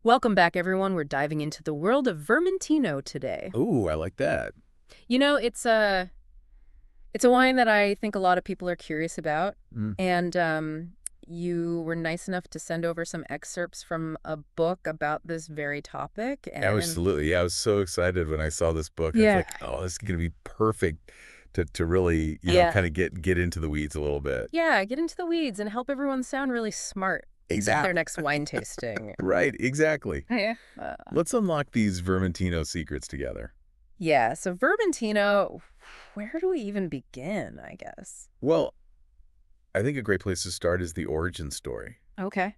Welcome back, everyone. We're diving into the world of Vermentino today. Ooh, I like that. It's a wine that I think a lot of people are curious about, Mm. and you were nice enough to send over some excerpts from a book about this very topic, and Absolutely. Yeah, I was so excited when I saw this book. I was yeah, like, oh, this is going to be perfect to really, yeah, kind of get into the weeds a little bit. yeah, get into the weeds and help everyone sound really smart at their Exactly. next wine tasting. Right, exactly. Yeah. Let's unlock these Vermentino secrets together. Yeah, so Vermentino, where do we even begin, I guess? Well, I think a great place to start is the origin story Okay.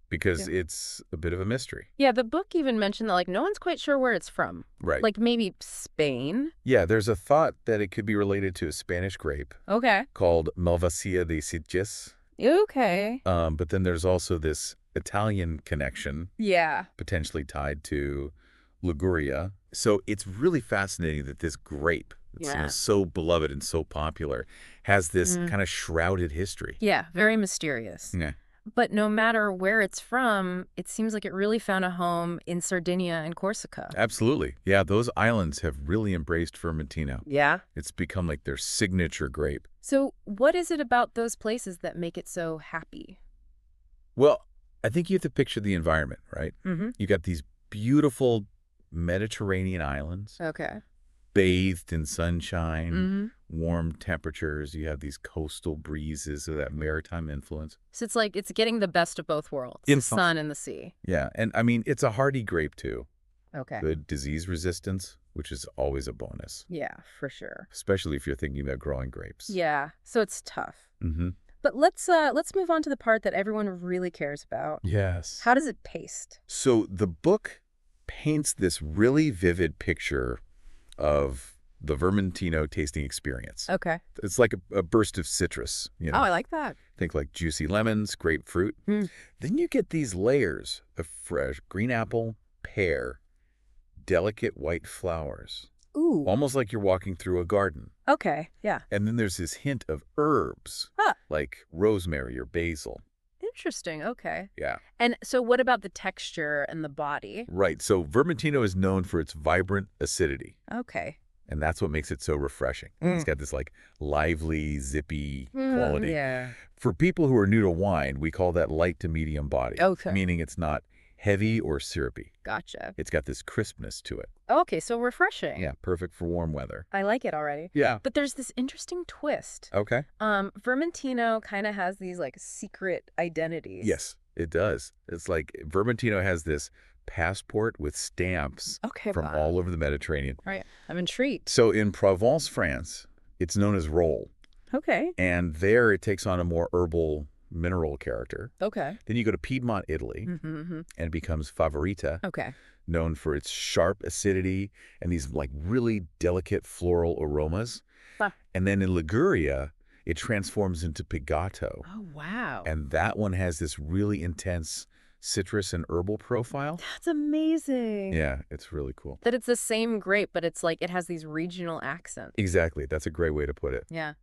because it's a bit of a mystery. Yeah, the book even mentioned that, like, no one's quite sure where it's from. Right. Like, maybe Spain? Yeah, there's a thought that it could be related to a Spanish grape Okay. called Malvasia de Sitges. Okay. But then there's also this Italian connection Yeah. potentially tied to Liguria. So it's really fascinating that this grape, that's Yeah. so beloved and so popular, has this Mm. kind of shrouded history. Yeah, very mysterious. Yeah, But no matter where it's from, it seems like it really found a home in Sardinia and Corsica. absolutely. Yeah, those islands have really embraced Vermentino. Yeah. It's become like their signature grape. So what is it about those places that make it so happy? Well, I think you have to picture the environment, right? Mm-hmm. You got these beautiful Mediterranean islands, Okay. bathed in sunshine, Mm-hmm. warm temperatures. You have these coastal breezes of that maritime influence. So it's like it's getting the best of both worlds, In the some- sun and the sea. Yeah, and I mean, it's a hardy grape too. Okay. Good disease resistance, which is always a bonus, Yeah, for sure. especially if you're thinking about growing grapes. Yeah, so it's tough. Mm-hmm. But let's move on to the part that everyone really cares about. Yes. How does it taste? So the book paints this really vivid picture of the Vermentino tasting experience. Okay. It's like a burst of citrus, Oh, I like that. Think like juicy lemons, grapefruit. Mm. Then you get these layers of fresh green apple, pear, delicate white flowers, Ooh. almost like you're walking through a garden. Okay. Yeah. And then there's this hint of herbs, Huh. like rosemary or basil. Interesting. Okay. Yeah, And so what about the texture and the body? right. So Vermentino is known for its vibrant acidity, Okay. and that's what makes it so refreshing. It's got this like lively, zippy quality. Yeah. For people who are new to wine, we call that light to medium body, Okay. meaning it's not heavy or syrupy. Gotcha. It's got this crispness to it. Okay, so refreshing. Yeah, perfect for warm weather. I like it already. Yeah. But there's this interesting twist. Okay. Vermentino kind of has these like secret identities. Yes, it does. It's like Vermentino has this passport with stamps Okay. from all over the Mediterranean. Right. I'm intrigued. So in Provence, France, it's known as roll. Okay. And there it takes on a more herbal mineral character. Okay. Then you go to Piedmont, Italy, Mm-hmm. and it becomes Favorita, Okay. known for its sharp acidity and these like really delicate floral aromas. Huh. And then in Liguria, it transforms into Pigato. Oh, wow. And that one has this really intense citrus and herbal profile. That's amazing. Yeah, it's really cool. That it's the same grape, but it's like it has these regional accents. Exactly. That's a great way to put it. Yeah.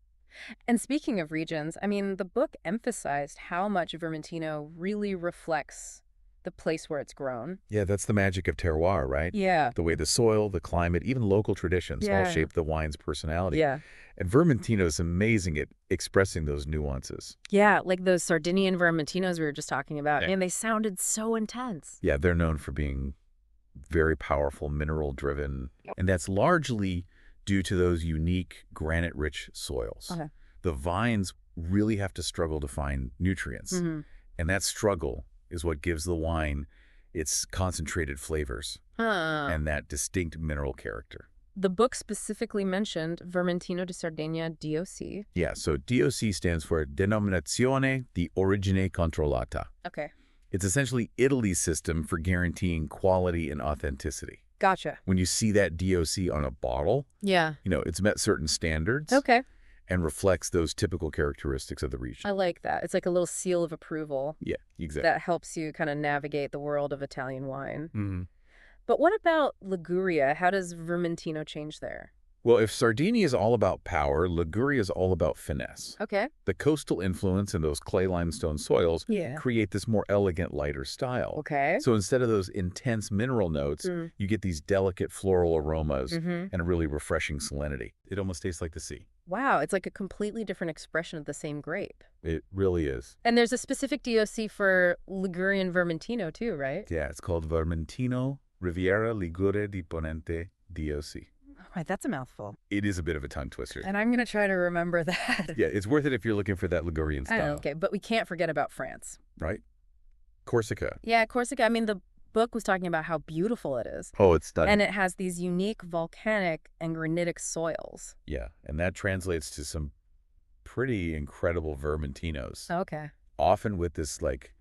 And speaking of regions, I mean, the book emphasized how much Vermentino really reflects the place where it's grown. Yeah, that's the magic of terroir, right? Yeah. The way the soil, the climate, even local traditions all Yeah. shape the wine's personality. Yeah. And Vermentino is amazing at expressing those nuances. Yeah, like those Sardinian Vermentinos we were just talking about. Yeah. And they sounded so intense. Yeah, they're known for being very powerful, mineral-driven, and that's largely due to those unique granite-rich soils. Okay. The vines really have to struggle to find nutrients, Mm-hmm. and that struggle is what gives the wine its concentrated flavors and that distinct mineral character. The book specifically mentioned Vermentino di Sardegna DOC. Yeah, so DOC stands for Denominazione di Origine Controllata. Okay. It's essentially Italy's system for guaranteeing quality and authenticity. Gotcha. When you see that DOC on a bottle, Yeah. it's met certain standards Okay. and reflects those typical characteristics of the region. I like that. It's like a little seal of approval Yeah, exactly. that helps you kind of navigate the world of Italian wine. Mhm. But what about Liguria? How does Vermentino change there? Well, if Sardinia is all about power, Liguria is all about finesse. Okay. The coastal influence and those clay limestone soils Yeah. create this more elegant, lighter style. Okay. So instead of those intense mineral notes, you get these delicate floral aromas Mm-hmm. and a really refreshing salinity. It almost tastes like the sea. Wow, it's like a completely different expression of the same grape. It really is. And there's a specific DOC for Ligurian Vermentino too, right? Yeah, it's called Vermentino Riviera Ligure di Ponente DOC. All right, that's a mouthful. It is a bit of a tongue twister. And I'm going to try to remember that. Yeah, it's worth it if you're looking for that Ligurian I know, style, okay, but we can't forget about France. right? Corsica. Yeah, Corsica, I mean, the book was talking about how beautiful it is. Oh, it's stunning. And it has these unique volcanic and granitic soils. Yeah, and that translates to some pretty incredible Vermentinos, Okay. often with this, like,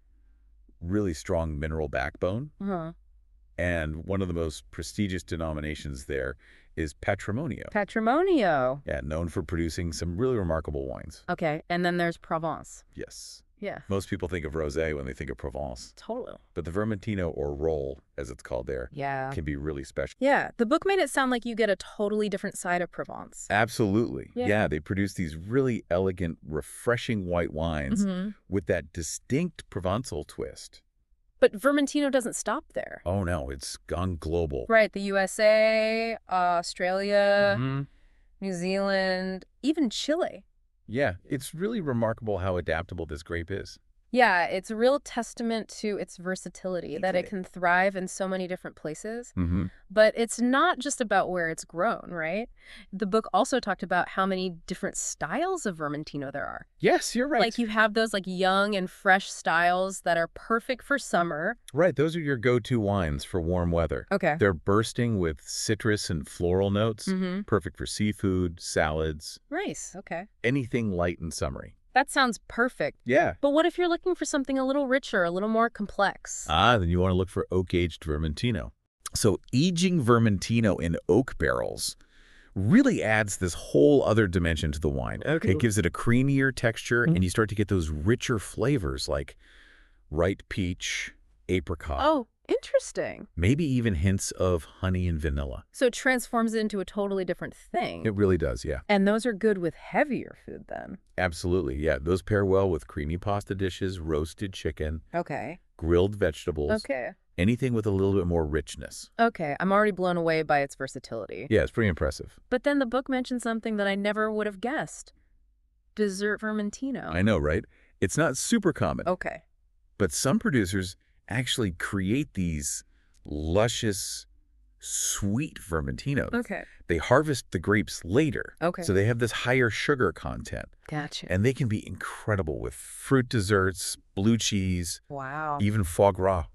really strong mineral backbone. Uh-huh. And one of the most prestigious denominations there is Patrimonio. Patrimonio. Yeah, known for producing some really remarkable wines. Okay, and then there's Provence. Yes. Yeah, Most people think of rosé when they think of Provence. totally. But the Vermentino, or roll, as it's called there, Yeah. can be really special. Yeah, the book made it sound like you get a totally different side of Provence. Absolutely. Yeah. Yeah, they produce these really elegant, refreshing white wines Mm-hmm. with that distinct Provençal twist. But Vermentino doesn't stop there. Oh, no, it's gone global. Right, the USA, Australia, Mhm. New Zealand, even Chile. Yeah, it's really remarkable how adaptable this grape is. Yeah, it's a real testament to its versatility, that it can thrive in so many different places. Mm-hmm. But it's not just about where it's grown, right? The book also talked about how many different styles of Vermentino there are. Yes, you're right. Like you have those like young and fresh styles that are perfect for summer. Right, those are your go-to wines for warm weather. Okay. They're bursting with citrus and floral notes, Mm-hmm. perfect for seafood, salads, Nice. Okay. anything light and summery. That sounds perfect. Yeah. But what if you're looking for something a little richer, a little more complex? Then you want to look for oak-aged Vermentino. So aging Vermentino in oak barrels really adds this whole other dimension to the wine. Okay. It gives it a creamier texture, and you start to get those richer flavors like ripe peach, apricot, Oh, interesting. maybe even hints of honey and vanilla. So it transforms it into a totally different thing. It really does, yeah. And those are good with heavier food then. Absolutely, yeah. Those pair well with creamy pasta dishes, roasted chicken, Okay. grilled vegetables, Okay. anything with a little bit more richness. Okay. I'm already blown away by its versatility. Yeah, it's pretty impressive. But then the book mentioned something that I never would have guessed. Dessert Vermentino. I know, right? It's not super common, Okay. but some producers actually create these luscious, sweet Vermentinos. Okay. They harvest the grapes later, Okay. so they have this higher sugar content, Gotcha. and they can be incredible with fruit desserts, blue cheese, Wow. even foie gras.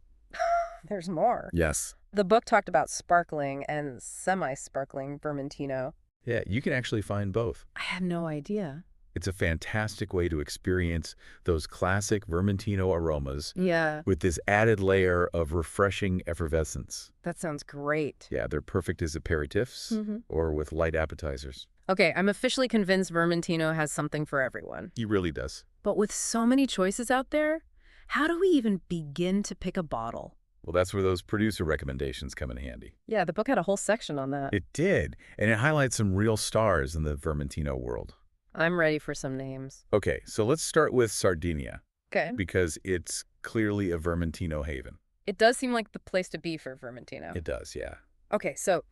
There's more. Yes. The book talked about sparkling and semi-sparkling Vermentino. Yeah, you can actually find both. I had no idea. It's a fantastic way to experience those classic Vermentino aromas Yeah, with this added layer of refreshing effervescence. that sounds great. Yeah, they're perfect as aperitifs Mm-hmm. or with light appetizers. Okay, I'm officially convinced Vermentino has something for everyone. He really does. But with so many choices out there, how do we even begin to pick a bottle? Well, that's where those producer recommendations come in handy. Yeah, the book had a whole section on that. It did, and it highlights some real stars in the Vermentino world. I'm ready for some names. Okay, so let's start with Sardinia, Okay. because it's clearly a Vermentino haven. It does seem like the place to be for Vermentino. It does, yeah. Okay, so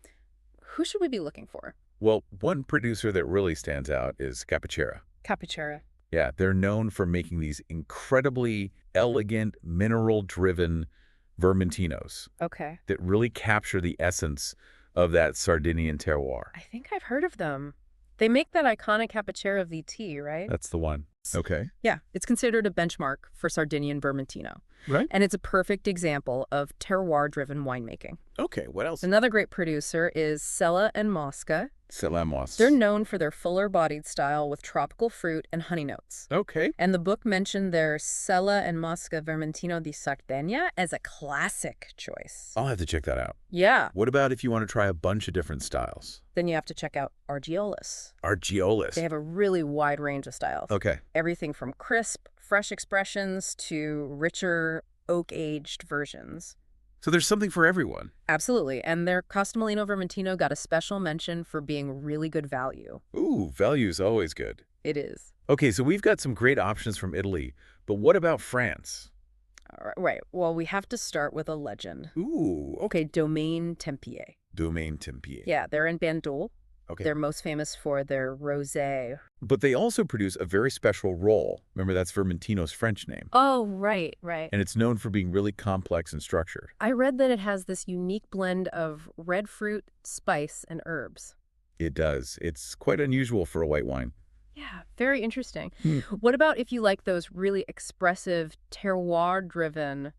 who should we be looking for? Well, one producer that really stands out is Capichera. Capichera. Yeah, they're known for making these incredibly elegant, mineral-driven Vermentinos Okay. that really capture the essence of that Sardinian terroir. I think I've heard of them. They make that iconic Capichera VT, right? That's the one. Okay. Yeah, it's considered a benchmark for Sardinian Vermentino. Right. And it's a perfect example of terroir-driven winemaking. Okay, what else? Another great producer is Sella and Mosca. Selamos. They're known for their fuller-bodied style with tropical fruit and honey notes. Okay. And the book mentioned their Sella and Mosca Vermentino di Sardegna as a classic choice. I'll have to check that out. Yeah, What about if you want to try a bunch of different styles? then you have to check out Argiolis. Argiolis. They have a really wide range of styles. Okay. Everything from crisp, fresh expressions to richer, oak-aged versions. So there's something for everyone. Absolutely. And their Costamolino Vermentino got a special mention for being really good value. Ooh, value's always good. It is. Okay, so we've got some great options from Italy, but what about France? All right. Right. Well, we have to start with a legend. Ooh, okay. Okay, Domaine Tempier. Domaine Tempier. Yeah, they're in Bandol. Okay. They're most famous for their rosé. But they also produce a very special roll. Remember, that's Vermentino's French name. Oh, right, right. And it's known for being really complex and structured. I read that it has this unique blend of red fruit, spice, and herbs. It does. It's quite unusual for a white wine. Yeah, very interesting. Hmm. What about if you like those really expressive, terroir-driven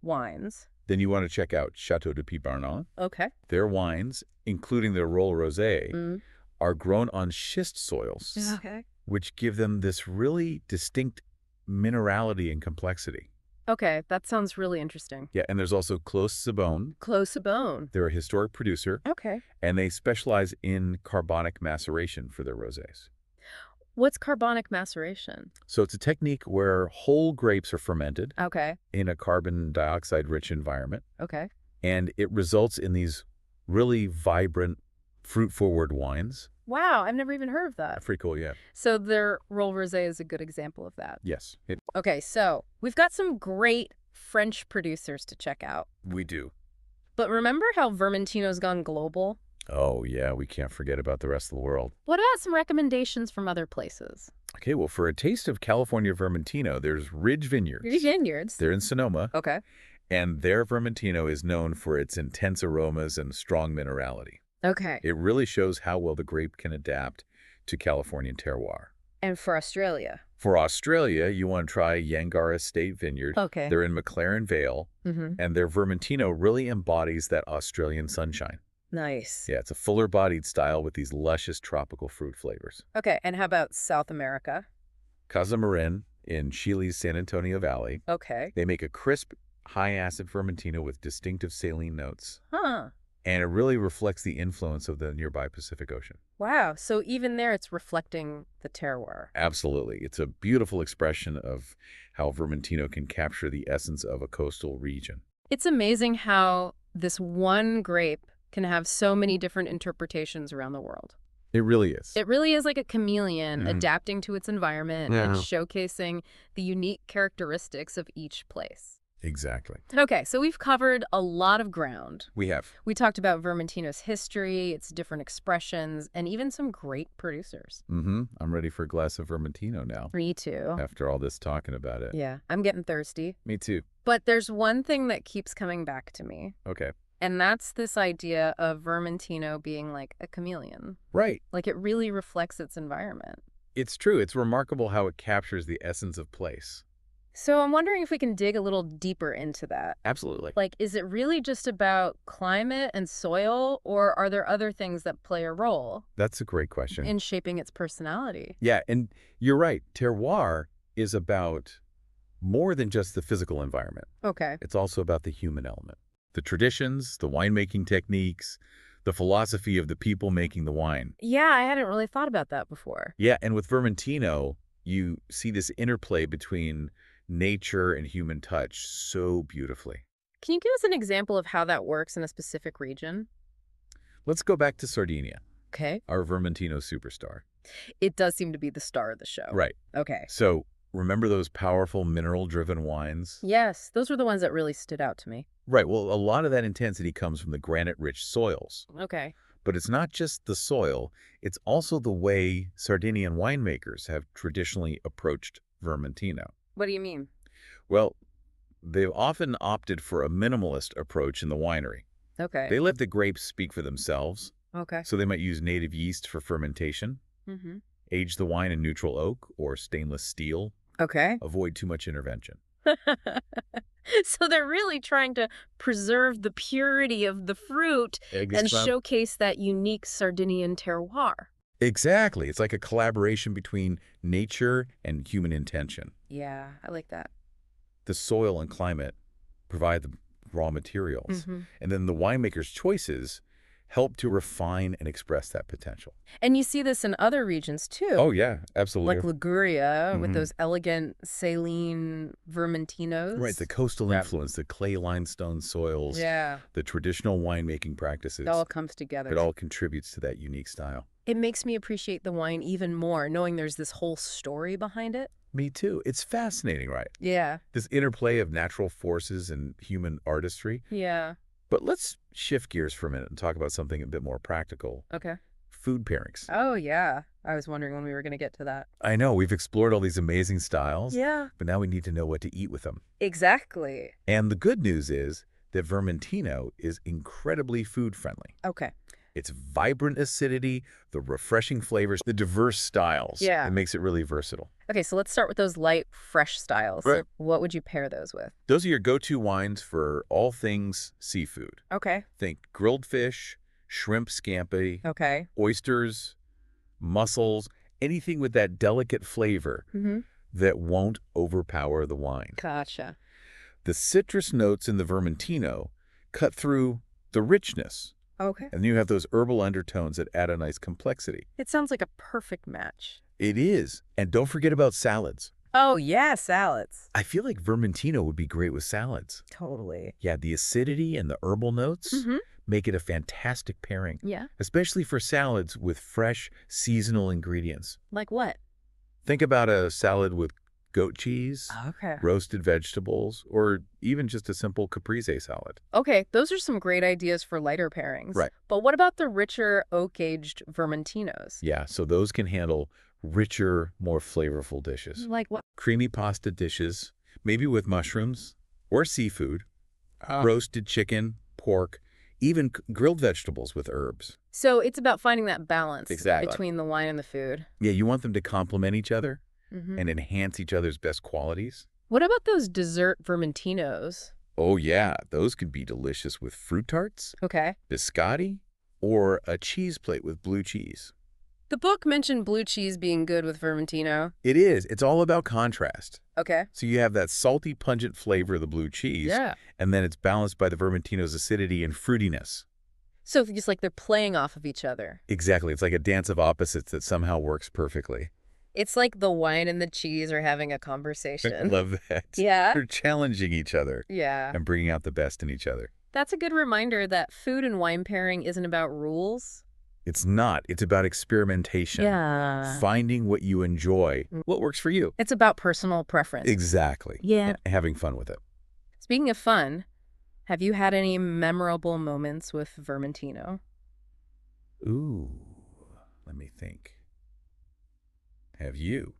wines? Then you want to check out Chateau de Pibarnon. Okay. Their wines, including their Roll Rosé, Mm. are grown on schist soils, Okay. which give them this really distinct minerality and complexity. Okay, that sounds really interesting. Yeah, and there's also Clos Sabone. Close a bone. They're a historic producer, Okay. and they specialize in carbonic maceration for their rosés. What's carbonic maceration? So it's a technique where whole grapes are fermented Okay. in a carbon dioxide-rich environment, Okay. and it results in these really vibrant, fruit-forward wines. Wow, I've never even heard of that. Pretty cool, yeah. So their Roll Rosé is a good example of that. Yes, Okay, so we've got some great French producers to check out. we do. But remember how Vermentino's gone global? Oh, yeah, we can't forget about the rest of the world. What about some recommendations from other places? Okay, well, for a taste of California Vermentino, there's Ridge Vineyards. Vineyards. They're in Sonoma, Okay. and their Vermentino is known for its intense aromas and strong minerality. Okay. It really shows how well the grape can adapt to Californian terroir. And for Australia? For Australia, you want to try Yangar Estate Vineyard. Okay. They're in McLaren Vale, Mm-hmm. and their Vermentino really embodies that Australian sunshine. Nice. Yeah, it's a fuller-bodied style with these luscious tropical fruit flavors. Okay, and how about South America? Casa Marin in Chile's San Antonio Valley. Okay. They make a crisp, high-acid Vermentino with distinctive saline notes, Huh. and it really reflects the influence of the nearby Pacific Ocean. Wow, so even there it's reflecting the terroir. Absolutely. It's a beautiful expression of how Vermentino can capture the essence of a coastal region. It's amazing how this one grape can have so many different interpretations around the world. It really is. It really is like a chameleon Mhm. adapting to its environment and showcasing the unique characteristics of each place. Exactly. Okay, so we've covered a lot of ground. We have. We talked about Vermentino's history, its different expressions, and even some great producers. I'm ready for a glass of Vermentino now, Me too. after all this talking about it. Yeah, I'm getting thirsty. Me too. But there's one thing that keeps coming back to me, Okay. and that's this idea of Vermentino being like a chameleon. Right. Like it really reflects its environment. It's true. It's remarkable how it captures the essence of place. So I'm wondering if we can dig a little deeper into that. Absolutely. Like, is it really just about climate and soil, or are there other things that play a role That's a great question. in shaping its personality? Yeah, and you're right. Terroir is about more than just the physical environment. Okay. It's also about the human element. The traditions, the winemaking techniques, the philosophy of the people making the wine. Yeah, I hadn't really thought about that before. Yeah, and with Vermentino, you see this interplay between nature and human touch so beautifully. Can you give us an example of how that works in a specific region? Let's go back to Sardinia, Okay. our Vermentino superstar. It does seem to be the star of the show. Right. Okay. So remember those powerful mineral-driven wines? Yes, those were the ones that really stood out to me. Right. Well, a lot of that intensity comes from the granite-rich soils. Okay. But it's not just the soil, it's also the way Sardinian winemakers have traditionally approached Vermentino. What do you mean? Well, they've often opted for a minimalist approach in the winery. Okay. They let the grapes speak for themselves, Okay. so they might use native yeast for fermentation, Mm-hmm. age the wine in neutral oak or stainless steel, Okay. avoid too much intervention. So they're really trying to preserve the purity of the fruit and showcase that unique Sardinian terroir. Exactly. It's like a collaboration between nature and human intention. Yeah, I like that. The soil and climate provide the raw materials. And then the winemaker's choices help to refine and express that potential. And you see this in other regions, too. Oh, yeah, absolutely. Like Liguria with those elegant saline Right, Vermentinos. the coastal influence, the clay limestone soils, Yeah. the traditional winemaking practices. It all comes together. It all contributes to that unique style. It makes me appreciate the wine even more, knowing there's this whole story behind it. Me too. It's fascinating, right? Yeah. This interplay of natural forces and human artistry. Yeah. But let's shift gears for a minute and talk about something a bit more practical. Okay. Food pairings. Oh, yeah. I was wondering when we were going to get to that. I know, we've explored all these amazing styles. Yeah. But now we need to know what to eat with them. Exactly. And the good news is that Vermentino is incredibly food-friendly. Okay. Its vibrant acidity, the refreshing flavors, the diverse styles. Yeah. It makes it really versatile. Okay, so let's start with those light, fresh styles. Right. What would you pair those with? Those are your go-to wines for all things seafood. Okay. Think grilled fish, shrimp scampi, Okay. oysters, mussels, anything with that delicate flavor that won't overpower the wine. Gotcha. The citrus notes in the Vermentino cut through the richness. Okay. And you have those herbal undertones that add a nice complexity. It sounds like a perfect match. It is. And don't forget about salads. Oh, yeah, salads. I feel like Vermentino would be great with salads. Totally. Yeah, the acidity and the herbal notes make it a fantastic pairing. Yeah. Especially for salads with fresh, seasonal ingredients. Like what? Think about a salad with goat cheese, Okay. roasted vegetables, or even just a simple caprese salad. Okay, those are some great ideas for lighter pairings. Right. But what about the richer oak-aged Vermentinos? Yeah, so those can handle richer, more flavorful dishes. Like what? Creamy pasta dishes, maybe with mushrooms or seafood, roasted chicken, pork, even grilled vegetables with herbs. So it's about finding that balance Exactly. between the wine and the food. Yeah, you want them to complement each other and enhance each other's best qualities. What about those dessert Vermentinos? Oh, yeah, those could be delicious with fruit tarts, Okay. biscotti, or a cheese plate with blue cheese. The book mentioned blue cheese being good with Vermentino. It is. It's all about contrast. Okay. So you have that salty, pungent flavor of the blue cheese. Yeah. And then it's balanced by the Vermentino's acidity and fruitiness. So just like they're playing off of each other. Exactly. It's like a dance of opposites that somehow works perfectly. It's like the wine and the cheese are having a I conversation. love that. Yeah. They're challenging each other Yeah. and bringing out the best in each other. That's a good reminder that food and wine pairing isn't about rules. It's not. It's about experimentation. Yeah. Finding what you enjoy, what works for you. It's about personal preference. Exactly. Yeah. And having fun with it. Speaking of fun, have you had any memorable moments with Vermentino? Ooh, let me think. Have you?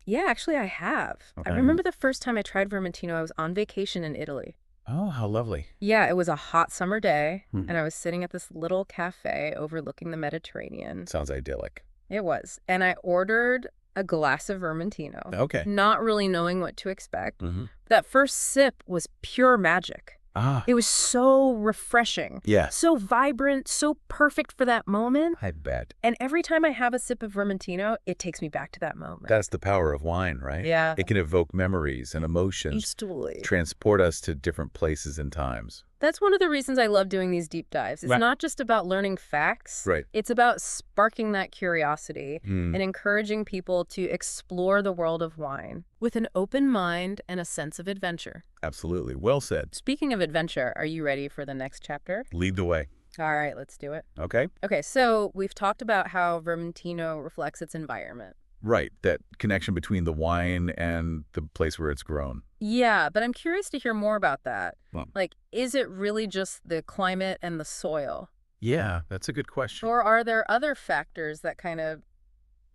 Yeah, actually I have. Okay. I remember the first time I tried Vermentino, I was on vacation in Italy. Oh, how lovely. Yeah, it was a hot summer day, and I was sitting at this little cafe overlooking the Mediterranean. Sounds idyllic. It was. And I ordered a glass of Vermentino, Okay. not really knowing what to expect. Mm-hmm. That first sip was pure magic. Ah, It was so refreshing, yes. so vibrant, so perfect for that moment. I bet. And every time I have a sip of Vermentino, it takes me back to that moment. That's the power of wine, right? Yeah. It can evoke memories and emotions, Totally. transport us to different places and times. That's one of the reasons I love doing these deep dives. It's Right. not just about learning facts. Right. It's about sparking that curiosity Mm. and encouraging people to explore the world of wine with an open mind and a sense of adventure. Absolutely. Well said. Speaking of adventure, are you ready for the next chapter? Lead the way. All right, let's do it. Okay? Okay, so we've talked about how Vermentino reflects its environment. Right. That connection between the wine and the place where it's grown. Yeah, but I'm curious to hear more about that. Well. Like, is it really just the climate and the soil? Yeah, that's a good question. Or are there other factors that kind of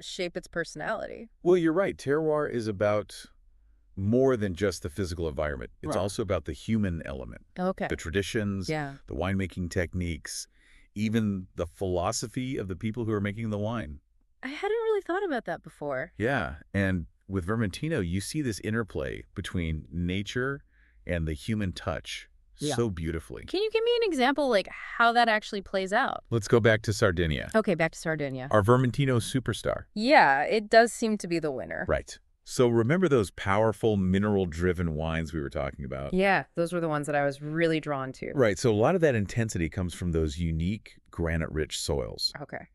shape its personality? Well, you're right. Terroir is about more than just the physical environment. It's Right. also about the human element, Okay. the traditions, Yeah. the winemaking techniques, even the philosophy of the people who are making the wine. I hadn't really thought about that before. Yeah, and with Vermentino, you see this interplay between nature and the human touch Yeah. so beautifully. Can you give me an example, like, how that actually plays out? Let's go back to Sardinia. Okay, back to Sardinia. Our Vermentino superstar. Yeah, it does seem to be the winner. Right. So remember those powerful mineral-driven wines we were talking about? Yeah, those were the ones that I was really drawn to. Right, so a lot of that intensity comes from those unique granite-rich soils. Okay.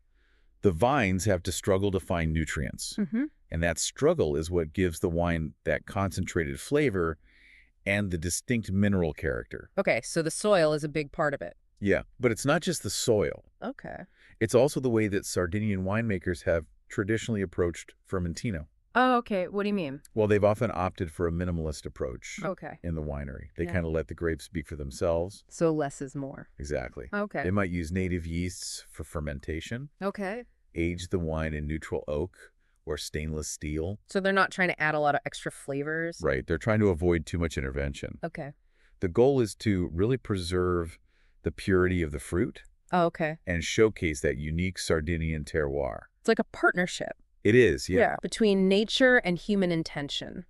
The vines have to struggle to find nutrients, Mm-hmm. and that struggle is what gives the wine that concentrated flavor and the distinct mineral character. Okay, so the soil is a big part of it. Yeah, but it's not just the soil. Okay. It's also the way that Sardinian winemakers have traditionally approached Vermentino. Oh, okay. What do you mean? Well, they've often opted for a minimalist approach Okay. in the winery. They Yeah. kind of let the grapes speak for themselves. So less is more. Exactly. Okay. They might use native yeasts for fermentation, Okay. age the wine in neutral oak or stainless steel. So they're not trying to add a lot of extra flavors? Right. They're trying to avoid too much intervention. Okay. The goal is to really preserve the purity of the fruit Oh, okay. and showcase that unique Sardinian terroir. It's like a partnership. It is, yeah. Between nature and human intention.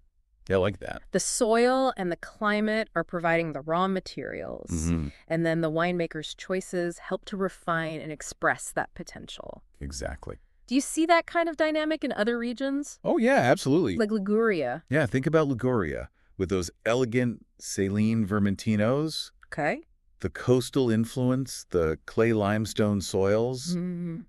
Yeah, I like that. The soil and the climate are providing the raw materials, and then the winemaker's choices help to refine and express that potential. Exactly. Do you see that kind of dynamic in other regions? Oh, yeah, absolutely. Like Liguria. Yeah, think about Liguria with those elegant saline Vermentinos, Okay. the coastal influence, the clay limestone soils,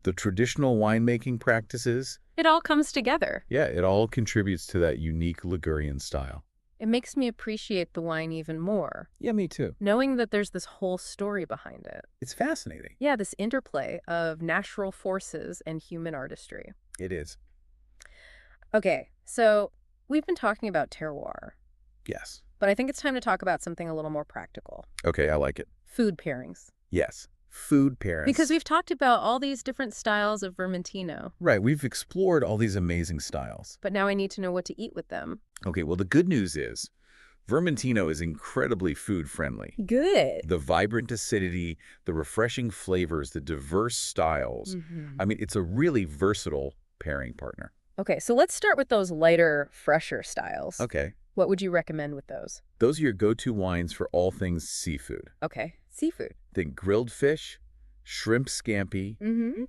the traditional winemaking practices. It all comes together. Yeah, it all contributes to that unique Ligurian style. It makes me appreciate the wine even more, Yeah, me too. knowing that there's this whole story behind it. It's fascinating. Yeah, this interplay of natural forces and human artistry. It is. Okay, so we've been talking about terroir, Yes. but I think it's time to talk about something a little more practical. Okay, I like it. Food pairings. Yes. Food pairings. Because we've talked about all these different styles of Vermentino, Right, we've explored all these amazing styles. but now I need to know what to eat with them. Okay, well, the good news is Vermentino is incredibly food-friendly. Good. The vibrant acidity, the refreshing flavors, the diverse styles. I mean, it's a really versatile pairing partner. Okay, so let's start with those lighter, fresher styles. Okay. What would you recommend with those? Those are your go-to wines for all things seafood. Okay, seafood. Think grilled fish, shrimp scampi,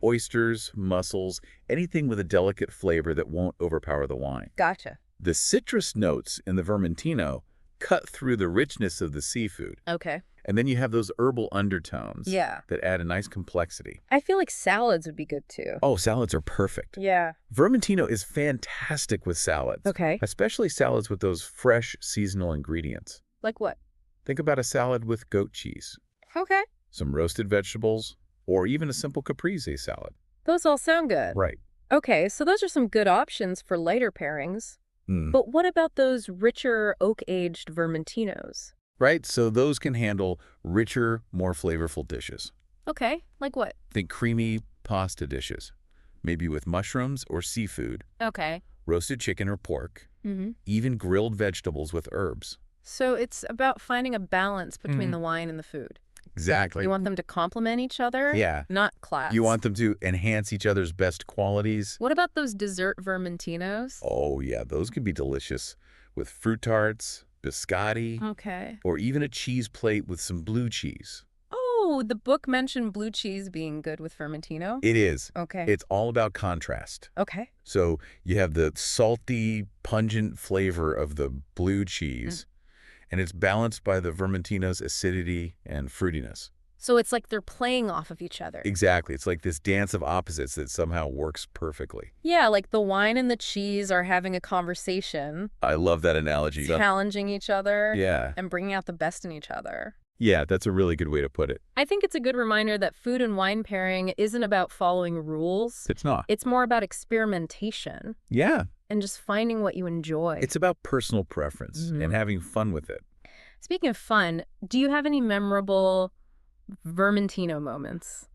oysters, mussels, anything with a delicate flavor that won't overpower the wine. Gotcha. The citrus notes in the Vermentino cut through the richness of the seafood. Okay. And then you have those herbal undertones Yeah. that add a nice complexity. I feel like salads would be good too. Oh, salads are perfect. Yeah. Vermentino is fantastic with salads. Okay. Especially salads with those fresh seasonal ingredients. Like what? Think about a salad with goat cheese, Okay. some roasted vegetables, or even a simple caprese salad. Those all sound good. Right. Okay, so those are some good options for lighter pairings. But what about those richer oak-aged Vermentinos? Right, so those can handle richer, more flavorful dishes. Okay, like what? Think creamy pasta dishes, maybe with mushrooms or seafood, Okay. roasted chicken or pork, even grilled vegetables with herbs. So it's about finding a balance between the wine and the food. Exactly. You want them to complement each other? Yeah. Not clash. You want them to enhance each other's best qualities. What about those dessert Vermentinos? Oh, yeah, those could be delicious with fruit tarts, biscotti, Okay. or even a cheese plate with some blue cheese. Oh, the book mentioned blue cheese being good with Vermentino? It is. Okay. It's all about contrast. Okay. So you have the salty, pungent flavor of the blue cheese, and it's balanced by the Vermentino's acidity and fruitiness. So it's like they're playing off of each other. Exactly. It's like this dance of opposites that somehow works perfectly. Yeah, like the wine and the cheese are having a conversation, I love that analogy. challenging each other, Yeah. and bringing out the best in each other. Yeah, that's a really good way to put it. I think it's a good reminder that food and wine pairing isn't about following rules. It's not. It's more about experimentation Yeah. and just finding what you enjoy. It's about personal preference and having fun with it. Speaking of fun, do you have any memorable Vermentino moments?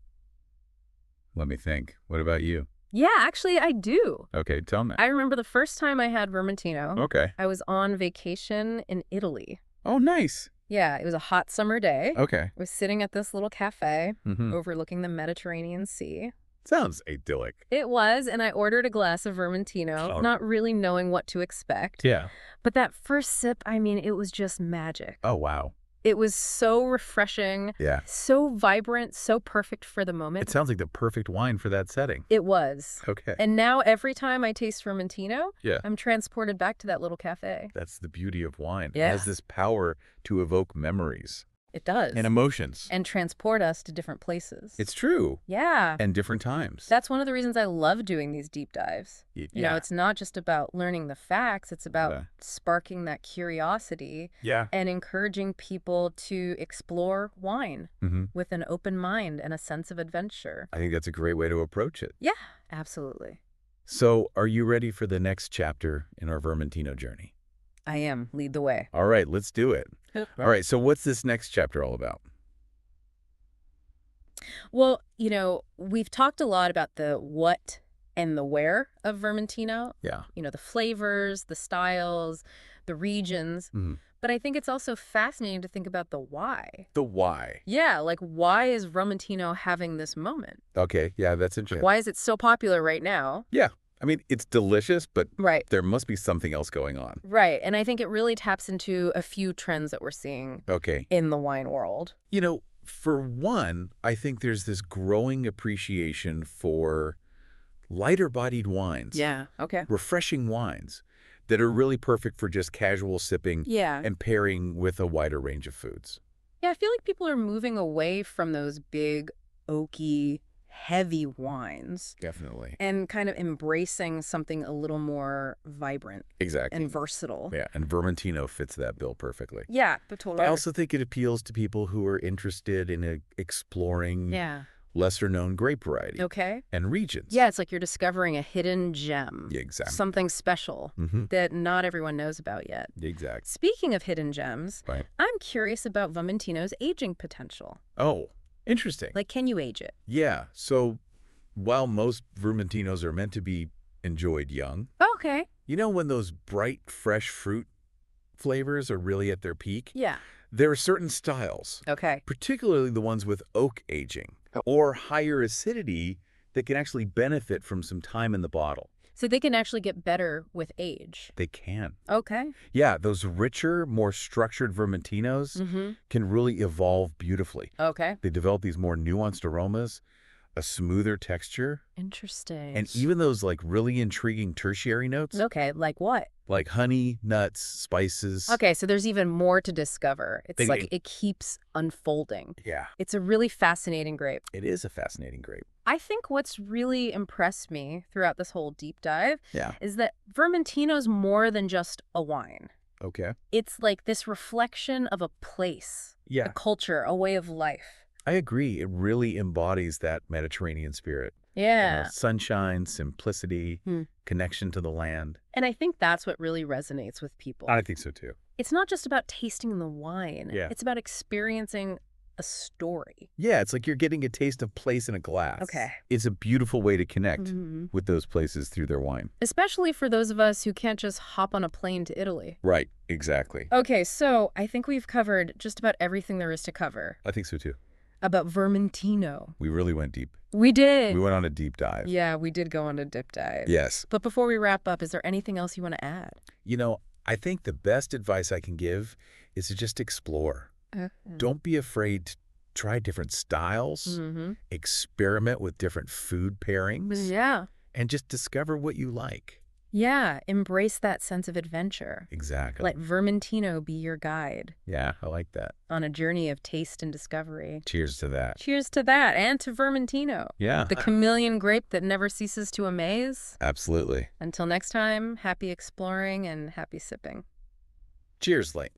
Let me think. What about you? Yeah, actually, I do. Okay, tell me. I remember the first time I had Vermentino. Okay. I was on vacation in Italy. Oh, nice. Yeah, it was a hot summer day. Okay. I was sitting at this little cafe overlooking the Mediterranean Sea. Sounds idyllic. It was, and I ordered a glass of Vermentino, not really knowing what to expect. Yeah. But that first sip, I mean, it was just magic. Oh, wow. It was so refreshing, Yeah. so vibrant, so perfect for the It moment. sounds like the perfect wine for that setting. It was. Okay. And now every time I taste Vermentino, Yeah. I'm transported back to that little cafe. That's the beauty of wine. It Yeah. has this power to evoke memories It does. and emotions. And transport us to different places. It's true. Yeah. And different times. That's one of the reasons I love doing these deep dives. You know, it's not just about learning the facts, it's about sparking that curiosity and encouraging people to explore wine with an open mind and a sense of adventure. I think that's a great way to approach it. Yeah, absolutely. So, are you ready for the next chapter in our Vermentino journey? I am. Lead the way. All right, let's do it. All right, so what's this next chapter all about? Well, you know, we've talked a lot about the what and the where of Vermentino. Yeah. You know, the flavors, the styles, the regions. But I think it's also fascinating to think about the why. The why. Yeah, like why is Vermentino having this moment? Okay, yeah, that's interesting. Why is it so popular right now? Yeah, I mean, it's delicious, but Right. there must be something else going on. Right, and I think it really taps into a few trends that we're seeing in the wine world. You know, for one, I think there's this growing appreciation for lighter-bodied wines. Yeah, okay. Refreshing wines that are really perfect for just casual sipping and pairing with a wider range of foods. Yeah, I feel like people are moving away from those big, oaky, heavy wines. Definitely. And kind of embracing something a little more vibrant. Exactly. And versatile. Yeah, and Vermentino fits that bill perfectly. Yeah, but totally. I also think it appeals to people who are interested in exploring lesser-known grape variety and regions. Yeah, it's like you're discovering a hidden gem. Yeah, exactly. Something special that not everyone knows about yet. Exactly. Speaking of hidden gems, I'm curious about Vermentino's aging potential. Oh, interesting. Like, can you age it? Yeah, so while most Vermentinos are meant to be enjoyed young, you know when those bright, fresh fruit flavors are really at their peak? Yeah. There are certain styles, particularly the ones with oak aging or higher acidity that can actually benefit from some time in the bottle. So they can actually get better with age. They can. Okay. Yeah, those richer, more structured Vermentinos can really evolve beautifully. Okay. They develop these more nuanced aromas, a smoother texture. Interesting. And even those like really intriguing tertiary notes. Okay, like what? Like honey, nuts, spices. Okay, so there's even more to discover. It's like it keeps unfolding. Yeah. It's a really fascinating grape. It is a fascinating grape. I think what's really impressed me throughout this whole deep dive is that Vermentino's more than just a wine. Okay. It's like this reflection of a place, a culture, a way of life. I agree. It really embodies that Mediterranean spirit. Yeah. You know, sunshine, simplicity, connection to the land. And I think that's what really resonates with people. I think so too. It's not just about tasting the wine. Yeah. It's about experiencing a story. Yeah, it's like you're getting a taste of place in a glass. Okay. It's a beautiful way to connect with those places through their wine. Especially for those of us who can't just hop on a plane to Italy. Right, exactly. Okay, so I think we've covered just about everything there is to cover. I think so too. About Vermentino. We really went deep. We did. We went on a deep dive. Yeah, we did go on a deep dive. Yes. But before we wrap up, is there anything else you want to add? You know, I think the best advice I can give is to just explore. Don't be afraid to try different styles, experiment with different food pairings, and just discover what you like. Yeah, embrace that sense of adventure. Exactly. Let Vermentino be your guide. Yeah, I like that. On a journey of taste and discovery. Cheers to that. Cheers to that, and to Vermentino. Yeah. The chameleon grape that never ceases to amaze. Absolutely. Until next time, happy exploring and happy sipping. Cheers, Lane.